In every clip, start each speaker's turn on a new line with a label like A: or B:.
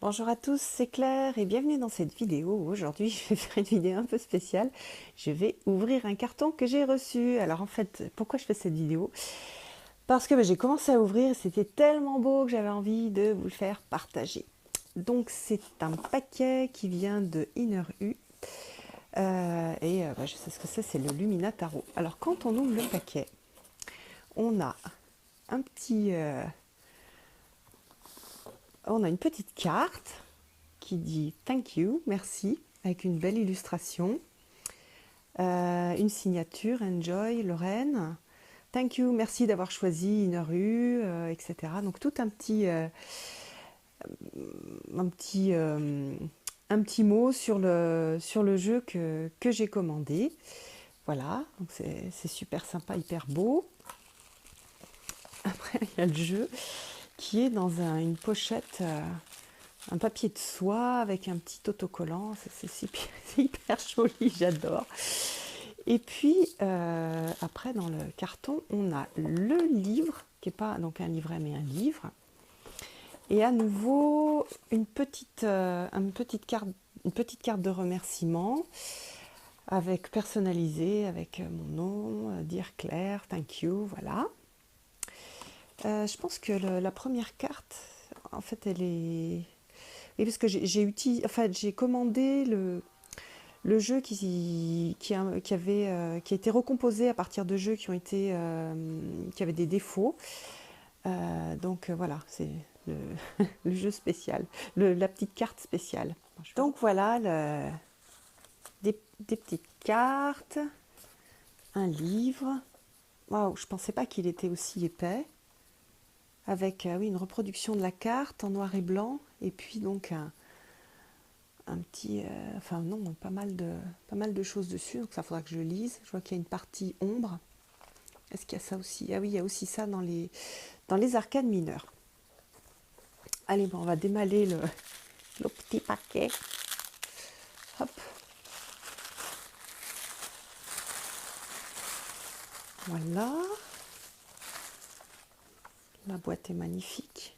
A: Bonjour à tous, c'est Claire et bienvenue dans cette vidéo. Aujourd'hui, je vais faire une vidéo un peu spéciale. Je vais ouvrir un carton que j'ai reçu. Alors en fait, pourquoi je fais cette vidéo? Parce que j'ai commencé à ouvrir, c'était tellement beau que j'avais envie de vous le faire partager. Donc c'est un paquet qui vient de Inner U. Je sais ce que c'est le Lumina Tarot. Alors quand on ouvre le paquet, on a un petit... on a une petite carte qui dit Thank you, merci, avec une belle illustration. Une signature, Enjoy, Lorraine. Thank you, merci d'avoir choisi Inaru, etc. Donc tout un petit, un petit mot sur le jeu que j'ai commandé. Voilà, donc c'est super sympa, hyper beau. Après, il y a le jeu qui est dans une pochette, un papier de soie avec un petit autocollant. C'est hyper joli, j'adore. Et puis, après, dans le carton, on a le livre, qui n'est pas donc un livret, mais un livre. Et à nouveau, une petite carte de remerciement, avec personnalisée, avec mon nom, Dear Claire, thank you, voilà. Je pense que la première carte, en fait, elle est... Et parce que j'ai commandé le jeu qui a été recomposé à partir de jeux qui avaient des défauts. Voilà, c'est le, le jeu spécial, la petite carte spéciale. Donc voilà, des petites cartes, un livre. Waouh, je pensais pas qu'il était aussi épais. Avec oui, une reproduction de la carte en noir et blanc. Et puis donc un petit, enfin non, pas mal de choses dessus, donc ça faudra que je lise. Je vois qu'il y a une partie ombre. Est-ce qu'il y a ça aussi? Ah oui, il y a aussi ça dans les arcades mineures. Allez, bon, on va démaller le petit paquet. Hop. Voilà. La boîte est magnifique.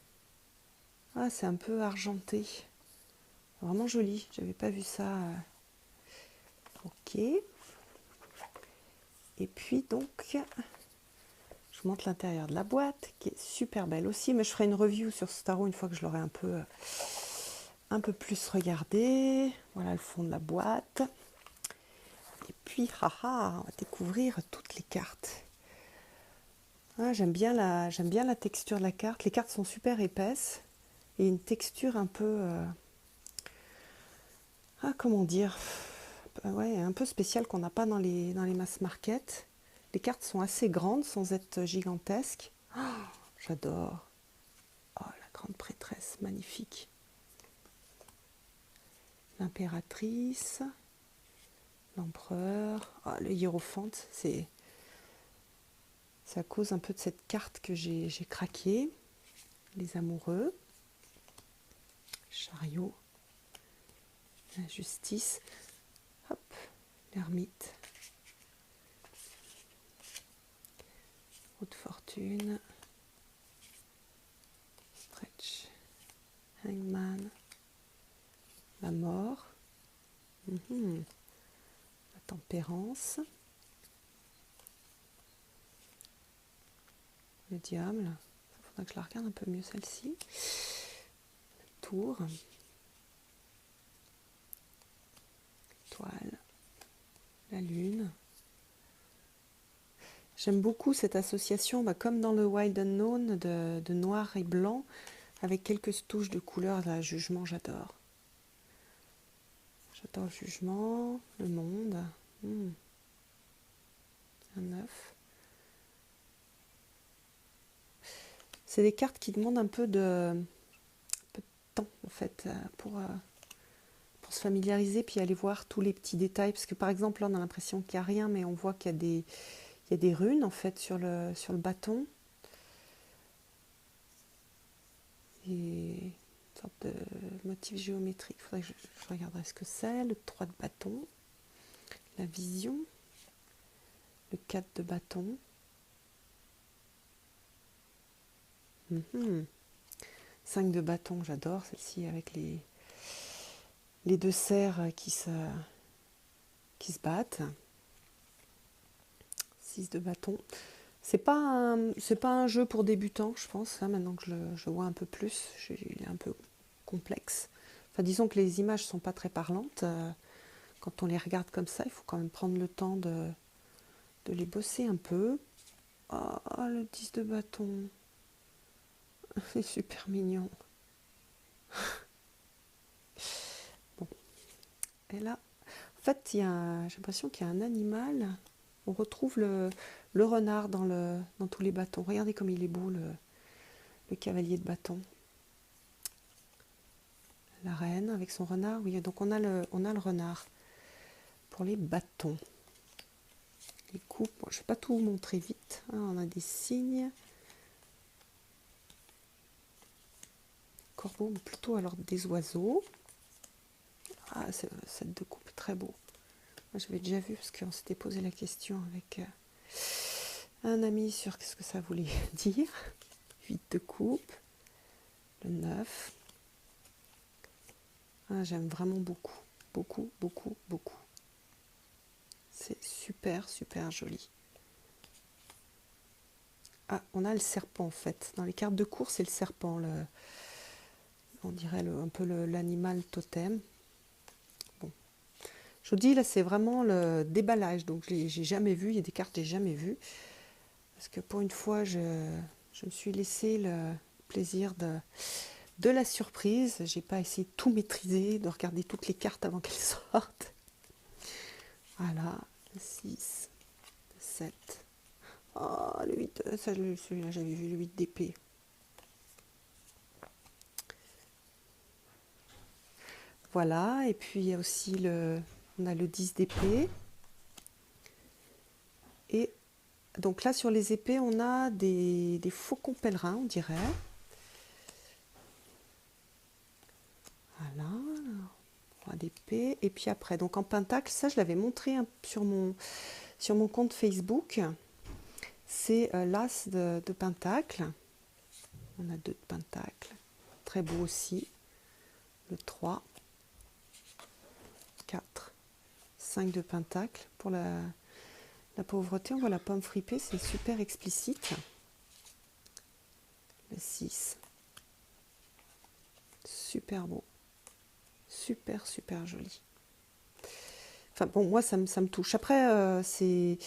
A: Ah, c'est un peu argenté. Vraiment joli. J'avais pas vu ça. Ok. Et puis donc, je vous montre l'intérieur de la boîte qui est super belle aussi. Mais je ferai une review sur ce tarot une fois que je l'aurai un peu plus regardé. Voilà le fond de la boîte. Et puis, haha, on va découvrir toutes les cartes. Ah, j'aime bien la texture de la carte. Les cartes sont super épaisses et une texture un peu, comment dire, ouais, un peu spéciale qu'on n'a pas dans les mass market. Les cartes sont assez grandes sans être gigantesques. Oh, j'adore. Oh, la grande prêtresse, magnifique. L'impératrice, l'empereur, oh, le hiérophante, c'est à cause un peu de cette carte que j'ai craqué. Les amoureux, chariot, la justice, hop, l'ermite, haute fortune, stretch, hangman, la mort, la tempérance, le diable. Il faudra que je la regarde un peu mieux celle-ci. Tour, étoile, la lune. J'aime beaucoup cette association, comme dans le Wild Unknown, de noir et blanc, avec quelques touches de couleur. Là, jugement, j'adore. J'adore le jugement, le monde. Un œuf. C'est des cartes qui demandent un peu de temps, en fait, pour se familiariser, puis aller voir tous les petits détails. Parce que, par exemple, là, on a l'impression qu'il n'y a rien, mais on voit qu'il y a des runes, en fait, sur le bâton. Et une sorte de motif géométrique. Il faudrait que je regarderai ce que c'est. Le 3 de bâton, la vision, le 4 de bâton. 5 de bâton, j'adore celle-ci avec les deux cerfs qui se battent. 6 de bâton. C'est pas un jeu pour débutants, je pense, hein, maintenant que je vois un peu plus. Il est un peu complexe. Enfin, disons que les images sont pas très parlantes. Quand on les regarde comme ça, il faut quand même prendre le temps de les bosser un peu. Oh, le 10 de bâton. C'est super mignon. Bon. Et là, en fait, j'ai l'impression qu'il y a un animal. On retrouve le renard dans tous les bâtons. Regardez comme il est beau, le cavalier de bâton. La reine avec son renard. Oui, donc on a le renard pour les bâtons. Les coupes, bon, je ne vais pas tout vous montrer vite. Hein, on a des signes. Corbeaux, mais plutôt alors des oiseaux. Ah, cette de coupe, très beau. Moi, j'avais déjà vu parce qu'on s'était posé la question avec un ami sur qu'est-ce que ça voulait dire. 8 de coupe, le 9. Ah, j'aime vraiment beaucoup, beaucoup, beaucoup, beaucoup. C'est super, super joli. Ah, on a le serpent en fait. Dans les cartes de course, c'est le serpent. On dirait un peu l'animal totem. Bon. Je vous dis, là, c'est vraiment le déballage. Donc, j'ai jamais vu. Il y a des cartes que j'ai jamais vues. Parce que pour une fois, je me suis laissé le plaisir de la surprise. J'ai pas essayé de tout maîtriser, de regarder toutes les cartes avant qu'elles sortent. Voilà, le 6, le 7. Oh, le 8, celui-là, j'avais vu le 8 d'épée. Voilà, et puis il y a aussi on a le 10 d'épée. Et donc là, sur les épées, on a des faucons pèlerins, on dirait. Voilà, roi d'épée. Et puis après, donc en pentacle, ça je l'avais montré sur mon compte Facebook. C'est l'as de pentacle. On a 2 de pentacle. Très beau aussi. Le 3. 4. 5 de pentacle. Pour la pauvreté, on voit la pomme fripée, c'est super explicite. Le 6. Super beau. Super, super joli. Enfin bon, moi ça me touche. Après, c'est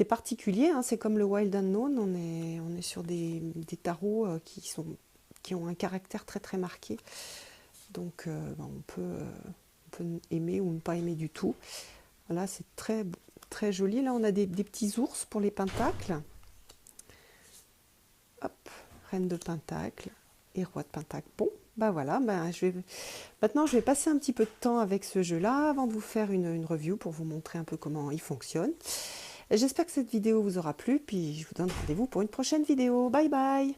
A: particulier, hein, c'est comme le Wild Unknown, on est sur des tarots qui ont un caractère très très marqué. Donc on peut aimer ou ne pas aimer du tout. Voilà, c'est très, très joli. Là, on a des petits ours pour les pentacles. Hop, reine de pentacle et roi de pentacle. Bon, bah voilà, maintenant je vais passer un petit peu de temps avec ce jeu-là avant de vous faire une review pour vous montrer un peu comment il fonctionne. J'espère que cette vidéo vous aura plu, puis je vous donne rendez-vous pour une prochaine vidéo. Bye bye!